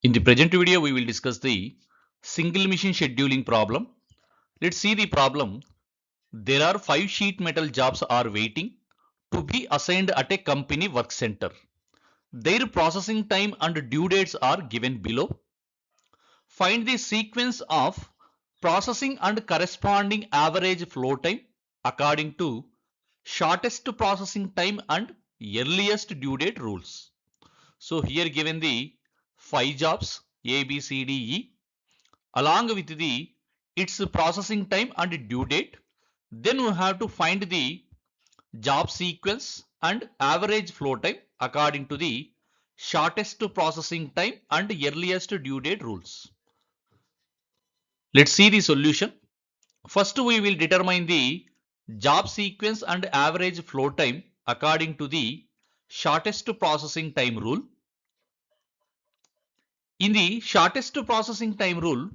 In the present video, we will discuss the single machine scheduling problem. Let's see the problem. There are 5 sheet metal jobs are waiting to be assigned at a company work center. Their processing time and due dates are given below. Find the sequence of processing and corresponding average flow time according to shortest processing time and earliest due date rules. So here given the 5 jobs A, B, C, D, E along with the its processing time and due date. Then we have to find the job sequence and average flow time according to the shortest processing time and earliest due date rules. Let's see the solution. First we will determine the job sequence and average flow time according to the shortest processing time rule. In the shortest processing time rule,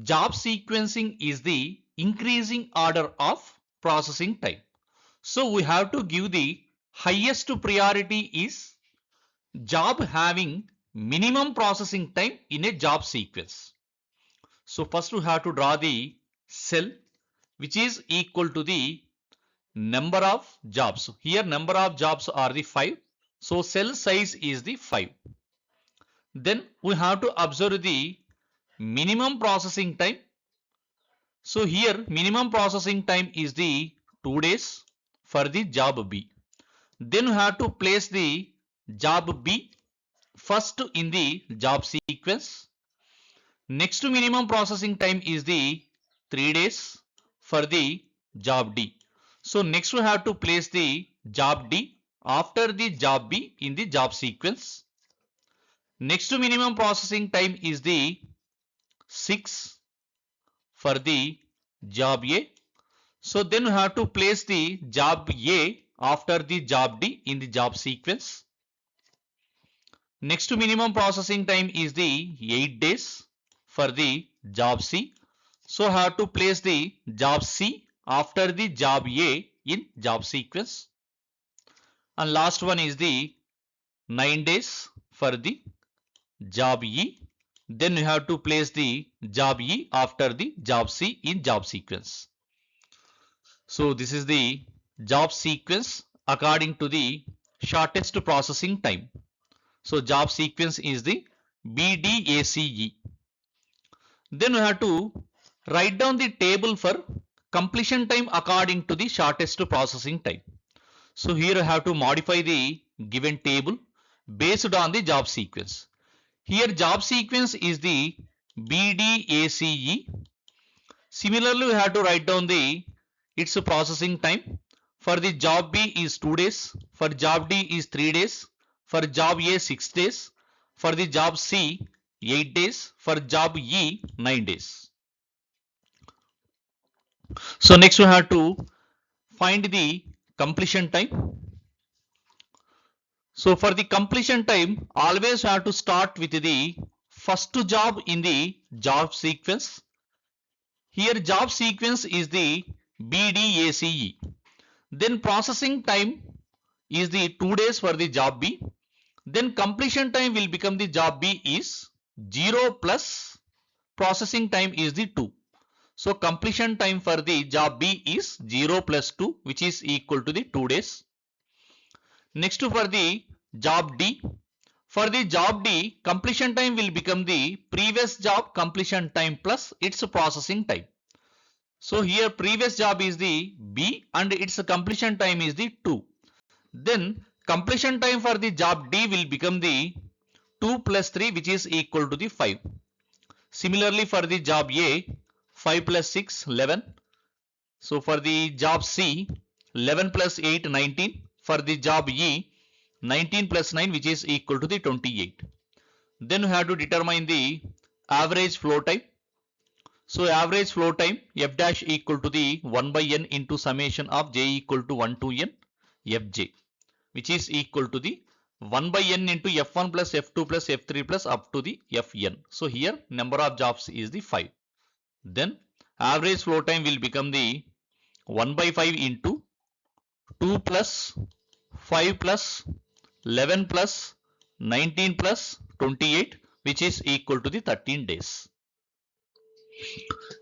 job sequencing is the increasing order of processing time. So we have to give the highest priority is job having minimum processing time in a job sequence. So first we have to draw the cell which is equal to the number of jobs. Here number of jobs are the 5. So cell size is the 5. Then we have to observe the minimum processing time. So here minimum processing time is the 2 days for the job B. Then we have to place the job B first in the job sequence. Next minimum processing time is the 3 days for the job D. So next we have to place the job D after the job B in the job sequence. Next minimum processing time is the 6 for the job A. So then we have to place the job A after the job D in the job sequence. Next minimum processing time is the 8 days for the job C. So I have to place the job C after the job A in job sequence. And last one is the 9 days for the job E. Then we have to place the job E after the job C in job sequence. So this is the job sequence according to the shortest processing time. So job sequence is the BDACE. Then we have to write down the table for completion time according to the shortest processing time. So here I have to modify the given table based on the job sequence. Here job sequence is the BDACE. Similarly, we have to write down the its processing time. For the job B is 2 days, for job D is 3 days, for job A 6 days, for the job C 8 days, for job E 9 days. So next we have to find the completion time. So for the completion time, always have to start with the first job in the job sequence. Here job sequence is the BDACE. Then processing time is the 2 days for the job B. Then completion time will become the job B is 0 plus processing time is the 2. So completion time for the job B is 0 plus 2 which is equal to the 2 days. Next for the job D. For the job D, completion time will become the previous job completion time plus its processing time. So here previous job is the B and its completion time is the 2. Then completion time for the job D will become the 2 plus 3 which is equal to the 5. Similarly for the job A, 5 plus 6, 11. So for the job C, 11 plus 8, 19. For the job E, 19 plus 9 which is equal to the 28. Then we have to determine the average flow time. So average flow time f dash equal to the 1 by n into summation of j equal to 1 to n fj, which is equal to the 1 by n into f1 plus f2 plus f3 plus up to the fn. So here number of jobs is the 5. Then average flow time will become the 1 by 5 into 2 plus 5 plus 11 plus 19 plus 28 which is equal to the 13 days.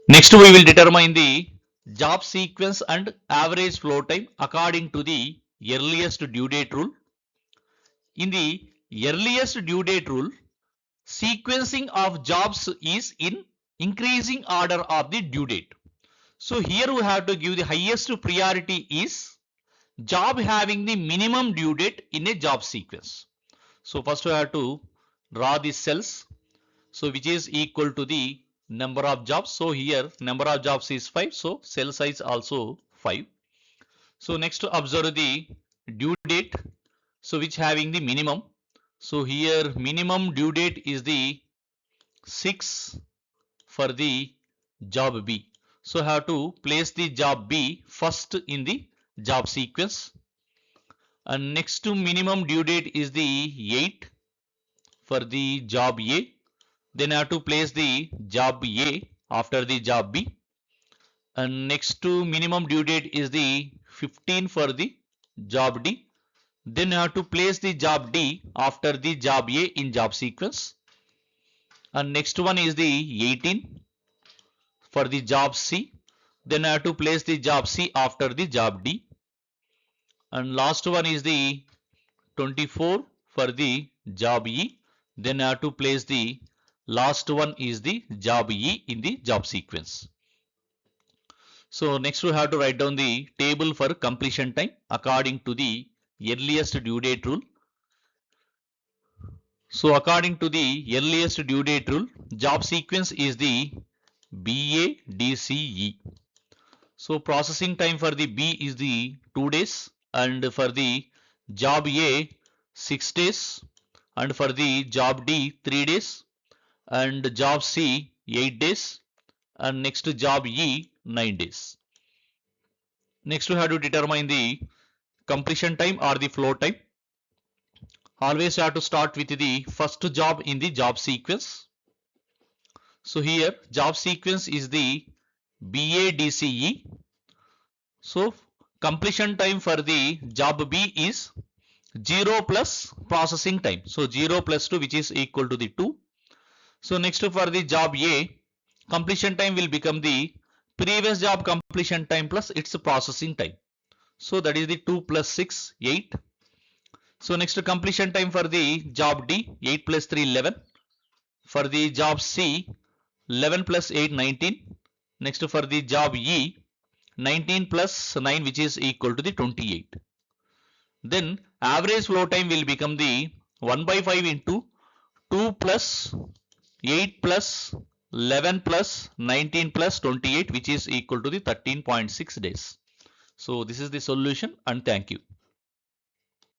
Next we will determine the job sequence and average flow time according to the earliest due date rule. In the earliest due date rule, sequencing of jobs is in increasing order of the due date. So here we have to give the highest priority is job having the minimum due date in a job sequence. So first we have to draw the cells. So which is equal to the number of jobs. So here number of jobs is 5. So cell size also 5. So next to observe the due date. So which having the minimum. So here minimum due date is the 6 for the job B. So have to place the job B first in the job sequence. And next to minimum due date is the 8 for the job A. Then I have to place the job A after the job B. And next to minimum due date is the 15 for the job D. Then I have to place the job D after the job A in job sequence. And next one is the 18 for the job C. Then I have to place the job C after the job D. And last one is the 24 for the job E. Then I have to place the last one is the job E in the job sequence. So next we have to write down the table for completion time according to the earliest due date rule. So according to the earliest due date rule, job sequence is the BADCE. So processing time for the B is the 2 days, and for the job A 6 days, and for the job D 3 days, and job C 8 days, and next to job E 9 days. Next we have to determine the completion time or the flow time. Always you have to start with the first job in the job sequence. So here job sequence is the BADCE. So completion time for the job B is 0 plus processing time. So 0 plus 2, which is equal to the 2. So next for the job A, completion time will become the previous job completion time plus its processing time. So that is the 2 plus 6, 8. So next completion time for the job D, 8 plus 3, 11. For the job C, 11 plus 8, 19. Next for the job E, 19 plus 9, which is equal to the 28. Then average flow time will become the 1 by 5 into 2 plus 8 plus 11 plus 19 plus 28, which is equal to the 13.6 days. So this is the solution, and thank you.